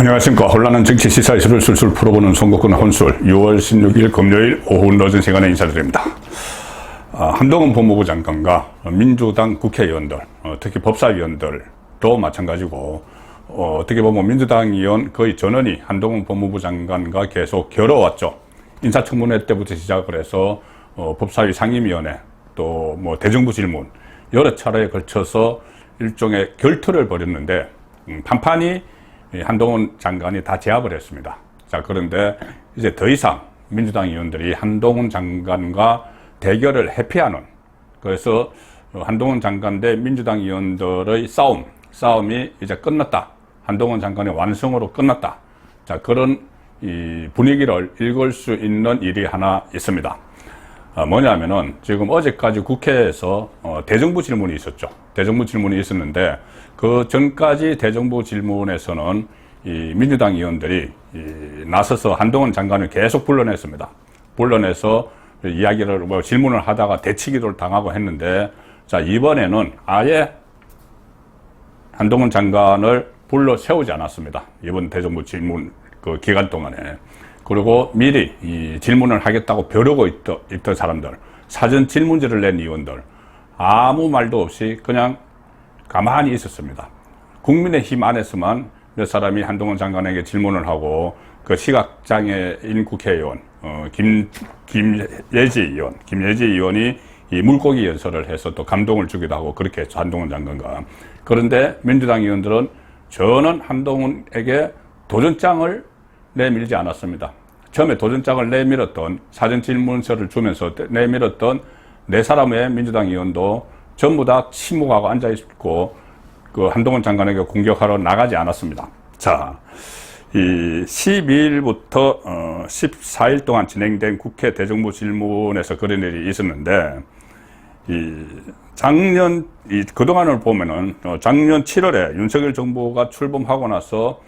안녕하십니까. 혼란한 정치 시사 이슈를 술술 풀어보는 송국근 혼술 6월 16일 금요일 오후 늦은 시간에 인사드립니다. 한동훈 법무부 장관과 민주당 국회의원들, 특히 법사위원들도 마찬가지고 어떻게 보면 민주당 의원 거의 전원이 한동훈 법무부 장관과 계속 겨뤄왔죠. 인사청문회 때부터 시작을 해서 법사위 상임위원회 또 뭐 대정부 질문 여러 차례에 걸쳐서 일종의 결투를 벌였는데 판판이 한동훈 장관이 다 제압을 했습니다. 자, 그런데 이제 더 이상 민주당 의원들이 한동훈 장관과 대결을 회피하는, 그래서 한동훈 장관 대 민주당 의원들의 싸움이 이제 끝났다. 한동훈 장관의 완성으로 끝났다. 자, 그런 이 분위기를 읽을 수 있는 일이 하나 있습니다. 뭐냐면은 지금 어제까지 국회에서 대정부 질문이 있었죠. 대정부 질문이 있었는데 그 전까지 대정부 질문에서는 이 민주당 의원들이 나서서 한동훈 장관을 계속 불러냈습니다. 불러내서 이야기를 질문을 하다가 대치기도 당하고 했는데, 자, 이번에는 아예 한동훈 장관을 불러 세우지 않았습니다. 이번 대정부 질문 그 기간 동안에. 그리고 미리 이 질문을 하겠다고 벼르고 있던 사람들, 사전 질문지를 낸 의원들, 아무 말도 없이 그냥 가만히 있었습니다. 국민의힘 안에서만 몇 사람이 한동훈 장관에게 질문을 하고, 그 시각장애인 국회의원, 김예지 의원이 이 물고기 연설을 해서 또 감동을 주기도 하고 그렇게 했죠. 한동훈 장관과. 그런데 민주당 의원들은 저는 한동훈에게 도전장을 내밀지 않았습니다. 처음에 도전장을 내밀었던, 사전 질문서를 주면서 내밀었던 네 사람의 민주당 의원도 전부 다 침묵하고 앉아있고 그 한동훈 장관에게 공격하러 나가지 않았습니다. 자, 이 12일부터 14일 동안 진행된 국회 대정부 질문에서 그런 일이 있었는데, 그동안을 보면은 작년 7월에 윤석열 정부가 출범하고 나서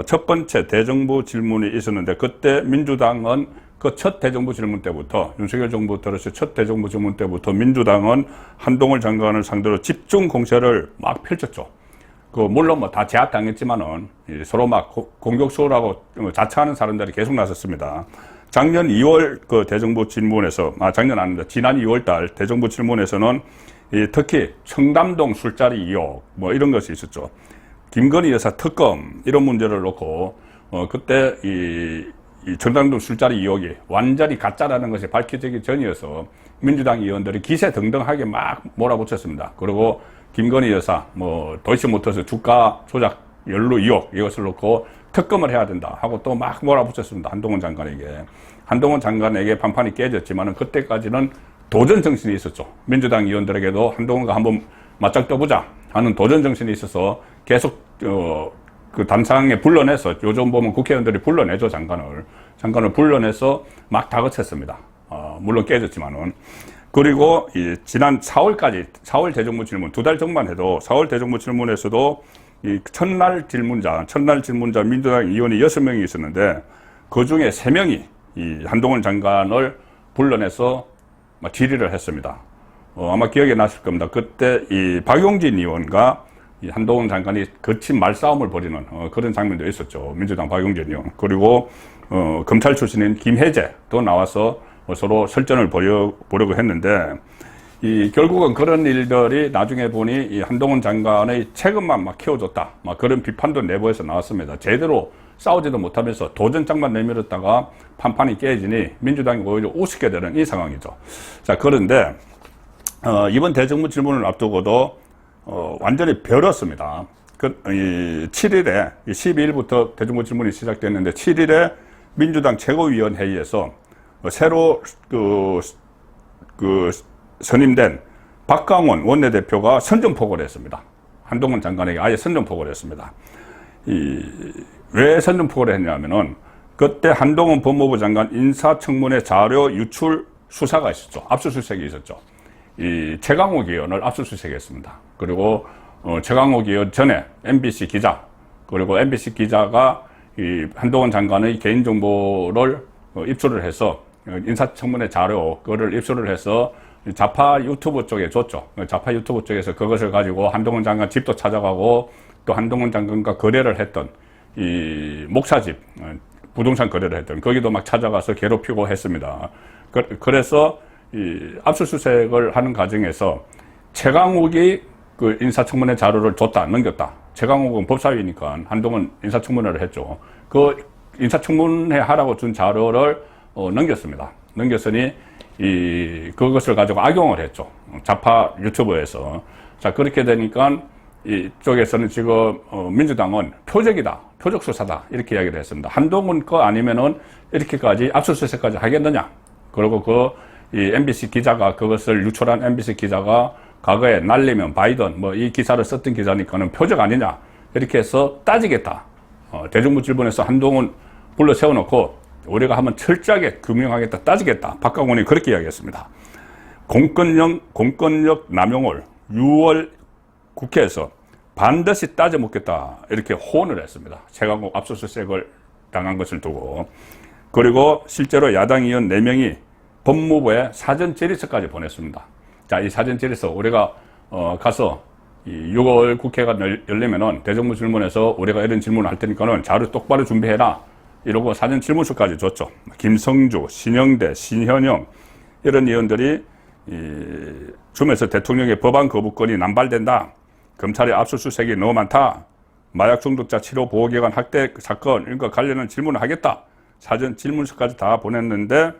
첫 번째 대정부 질문이 있었는데, 그때 민주당은 그 첫 대정부 질문 때부터, 윤석열 정부 들어서 첫 대정부 질문 때부터 민주당은 한동훈 장관을 상대로 집중 공세를 막 펼쳤죠. 물론 뭐 다 제압당했지만은 서로 막 공격수라고 자처하는 사람들이 계속 나섰습니다. 작년 2월 그 대정부 질문에서, 작년 아닙니다. 지난 2월 달 대정부 질문에서는 특히 청담동 술자리 의혹 뭐 이런 것이 있었죠. 김건희 여사 특검 이런 문제를 놓고 그때 이 청담동 술자리 의혹이 완전히 가짜라는 것이 밝혀지기 전이어서 민주당 의원들이 기세등등하게 막 몰아붙였습니다. 그리고 김건희 여사, 도이치모터스 주가 조작 연루 의혹 이것을 놓고 특검을 해야 된다 하고 또 막 몰아붙였습니다. 한동훈 장관에게 판판이 깨졌지만은 그때까지는 도전 정신이 있었죠. 민주당 의원들에게도 한동훈과 한번 맞짱 떠보자 하는 도전 정신이 있어서 계속 그 단상에 불러내서, 요즘 보면 국회의원들이 불러내죠. 장관을 불러내서 막 다그쳤습니다. 물론 깨졌지만은. 그리고 지난 4월 대정부 질문, 2달 전만 해도 4월 대정부 질문에서도 이 첫날 질문자 민주당 의원이 6명이 있었는데, 그 중에 3명이 이 한동훈 장관을 불러내서 질의를 했습니다. 아마 기억이 나실 겁니다. 그때 이 박용진 의원과 이 한동훈 장관이 거친 말싸움을 벌이는 그런 장면도 있었죠. 민주당 박용진 의원. 그리고 검찰 출신인 김혜재도 나와서 서로 설전을 벌여보려고 했는데, 결국은 그런 일들이 나중에 보니 이 한동훈 장관의 책임만 막 키워줬다. 그런 비판도 내부에서 나왔습니다. 제대로 싸우지도 못하면서 도전장만 내밀었다가 판판이 깨지니 민주당이 오히려 우습게 되는 이 상황이죠. 자, 그런데 이번 대정부 질문을 앞두고도 완전히 벼렸습니다. 7일에, 12일부터 대정부 질문이 시작됐는데 7일에 민주당 최고위원회의에서 새로 선임된 박강원 원내대표가 선전포고를 했습니다. 한동훈 장관에게 아예 선전포고를 했습니다. 왜 선전포고를 했냐면은 그때 한동훈 법무부 장관 인사청문회 자료 유출 수사가 있었죠. 압수수색이 있었죠. 최강욱 의원을 압수수색했습니다. 그리고 최강욱 의원 전에 MBC 기자, 그리고 MBC 기자가 이 한동훈 장관의 개인정보를 입수를 해서 인사청문회 자료 그거를 입수를 해서 좌파 유튜브 쪽에 줬죠. 좌파 유튜브 쪽에서 그것을 가지고 한동훈 장관 집도 찾아가고 또 한동훈 장관과 거래를 했던 이 목사집, 부동산 거래를 했던 거기도 막 찾아가서 괴롭히고 했습니다. 그래서 이 압수수색을 하는 과정에서 최강욱이 그 인사청문회 자료를 줬다, 넘겼다. 최강욱은 법사위니까 한동훈 인사청문회를 했죠. 그 인사청문회 하라고 준 자료를 넘겼습니다. 넘겼으니 그것을 가지고 악용을 했죠. 좌파 유튜브에서. 자, 그렇게 되니까 이쪽에서는 지금 민주당은 표적이다, 표적 수사다 이렇게 이야기를 했습니다. 한동훈 거 아니면은 이렇게까지 압수수색까지 하겠느냐. 그리고 이 MBC 기자가 그것을 유출한 MBC 기자가 과거에 날리면 바이든 뭐 이 기사를 썼던 기자니까는 표적 아니냐 이렇게 해서 따지겠다. 대정부 질문에서 한동훈 불러 세워놓고 우리가 한번 철저하게 규명하겠다, 따지겠다. 박강원이 그렇게 이야기했습니다. 공권력 남용을 6월 국회에서 반드시 따져 묻겠다 이렇게 호언을 했습니다. 최강욱 압수수색을 당한 것을 두고. 그리고 실제로 야당 의원 4명이 법무부에 사전 질의서까지 보냈습니다. 자, 이 사전 질의서 우리가 가서 이 6월 국회가 열리면은 대정부 질문에서 우리가 이런 질문을 할 테니까는 자료 똑바로 준비해라 이러고 사전 질문서까지 줬죠. 김성주, 신영대, 신현영 이런 의원들이 주면서 대통령의 법안 거부권이 남발된다. 검찰의 압수수색이 너무 많다. 마약 중독자 치료 보호기관 학대 사건 이런 거 관련한 질문을 하겠다. 사전 질문서까지 다 보냈는데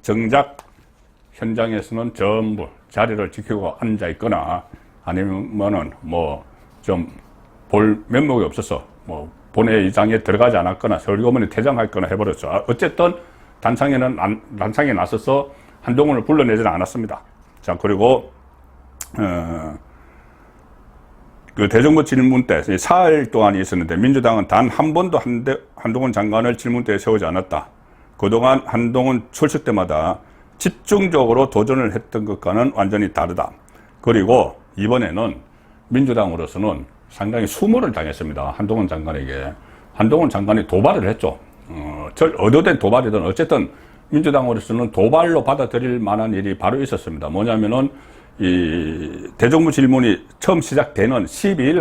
정작 현장에서는 전부 자리를 지키고 앉아 있거나 아니면은 뭐 좀 볼 면목이 없어서 뭐 본회의장에 들어가지 않았거나 서울고문에 퇴장했거나 해버렸죠. 어쨌든 단상에 나서서 한동훈을 불러내지는 않았습니다. 자, 그리고 그 대정부 질문 때 4일 동안 있었는데 민주당은 단 한 번도 한동훈 장관을 질문대에 세우지 않았다. 그동안 한동훈 출석 때마다 집중적으로 도전을 했던 것과는 완전히 다르다. 그리고 이번에는 민주당으로서는 상당히 수모를 당했습니다. 한동훈 장관에게. 한동훈 장관이 도발을 했죠. 얻어된 도발이든 어쨌든 민주당으로서는 도발로 받아들일 만한 일이 바로 있었습니다. 뭐냐면은 이 대정부 질문이 처음 시작되는 12일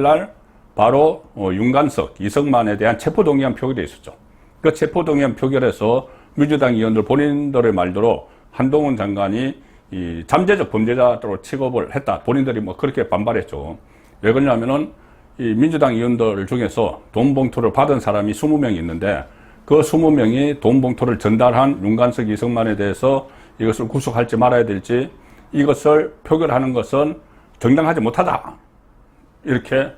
날 바로 윤관석, 이성만에 대한 체포동의안 표결이 있었죠. 그 체포동의안 표결에서 민주당 의원들 본인들의 말대로 한동훈 장관이 이 잠재적 범죄자로 취급을 했다. 본인들이 뭐 그렇게 반발했죠. 왜 그러냐면은 이 민주당 의원들 중에서 돈 봉투를 받은 사람이 20명이 있는데 그 20명이 돈 봉투를 전달한 윤관석, 이성만에 대해서 이것을 구속할지 말아야 될지 이것을 표결하는 것은 정당하지 못하다. 이렇게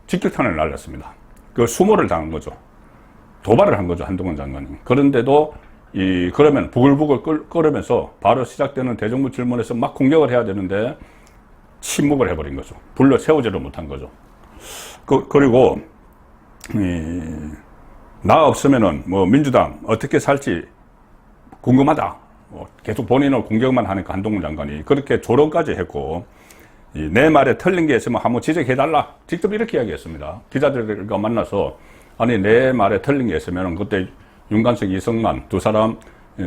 직격탄을 날렸습니다. 그 수모를 당한 거죠. 도발을 한 거죠, 한동훈 장관이. 그런데도 그러면 부글부글 끓으면서 바로 시작되는 대정부 질문에서 막 공격을 해야 되는데 침묵을 해버린 거죠. 불러 세우지를 못한 거죠. 그리고 나 없으면은 뭐 민주당 어떻게 살지 궁금하다. 계속 본인을 공격만 하니까 한동훈 장관이 그렇게 조롱까지 했고 내 말에 틀린 게 있으면 한번 지적해달라. 직접 이렇게 이야기했습니다. 기자들과 만나서 아니 내 말에 틀린 게 있으면 그때 윤관석, 이성만 두 사람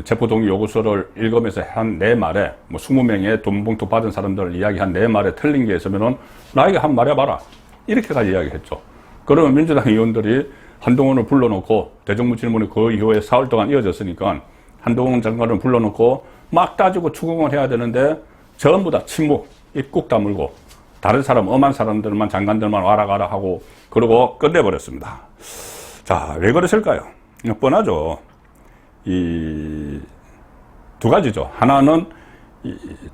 체포동의 요구서를 읽으면서 한 내 말에 뭐 20명의 돈봉투 받은 사람들 이야기한 내 말에 틀린 게 있으면은 나에게 한 말 해봐라. 이렇게까지 이야기했죠. 그러면 민주당 의원들이 한동훈을 불러놓고 대정부 질문이 그 이후에 4월 동안 이어졌으니까 한동훈 장관을 불러놓고 막 따지고 추궁을 해야 되는데 전부 다 침묵, 입 꾹 다물고 다른 사람, 엄한 사람들만 장관들만 와라 가라 하고 그러고 끝내버렸습니다. 자, 왜 그랬을까요? 뻔하죠. 이 두 가지죠. 하나는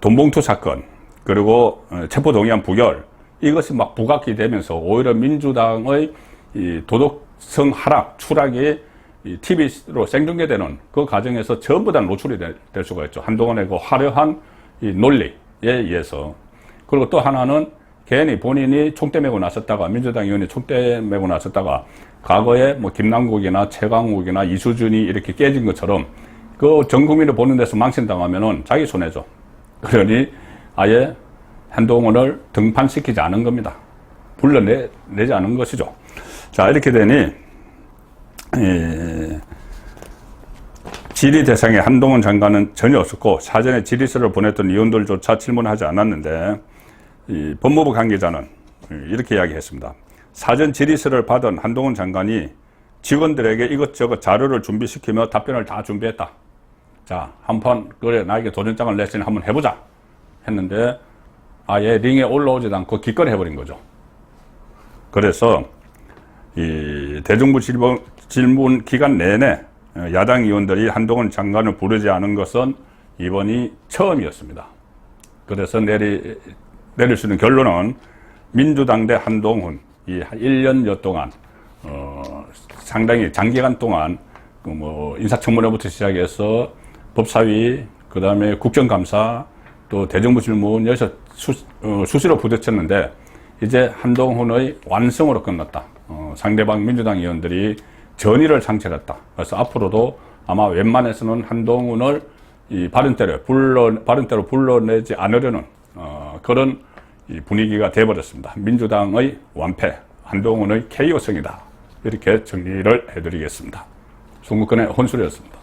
돈봉투 사건 그리고 체포동의안 부결 이것이 막 부각이 되면서 오히려 민주당의 이 도덕성 하락, 추락이 TV로 생중계되는 그 과정에서 전부 다 노출이 될 수가 있죠. 한동안의 그 화려한 이 논리에 의해서. 그리고 또 하나는 괜히 본인이 총대 메고 나섰다가 민주당 의원이 총대 메고 나섰다가 과거에 뭐 김남국이나 최강욱이나 이수준이 이렇게 깨진 것처럼 그 전 국민을 보는 데서 망신당하면은 자기 손해죠. 그러니 아예 한동훈을 등판시키지 않은 겁니다. 불러내지 않은 것이죠. 자, 이렇게 되니 질의 대상에 한동훈 장관은 전혀 없었고 사전에 질의서를 보냈던 의원들조차 질문하지 않았는데 이 법무부 관계자는 이렇게 이야기했습니다. 사전 질의서를 받은 한동훈 장관이 직원들에게 이것저것 자료를 준비시키며 답변을 다 준비했다. 자, 한번 그래 나에게 도전장을 냈으니 한번 해보자 했는데 아예 링에 올라오지도 않고 기권을 해버린 거죠. 그래서 이 대정부 질문 기간 내내 야당 의원들이 한동훈 장관을 부르지 않은 것은 이번이 처음이었습니다. 그래서 내릴 수 있는 결론은 민주당 대 한동훈 이 1년여 동안 상당히 장기간 동안 인사청문회부터 시작해서 법사위, 그 다음에 국정감사, 또 대정부 질문 여기서 수시로 부딪혔는데 이제 한동훈의 완성으로 끝났다. 상대방 민주당 의원들이 전의를 상실했다. 그래서 앞으로도 아마 웬만해서는 한동훈을 이 발언대로 불러내지 않으려는 그런 이 분위기가 돼버렸습니다. 민주당의 완패, 한동훈의 KO성이다. 이렇게 정리를 해드리겠습니다. 송국근의 혼술이었습니다.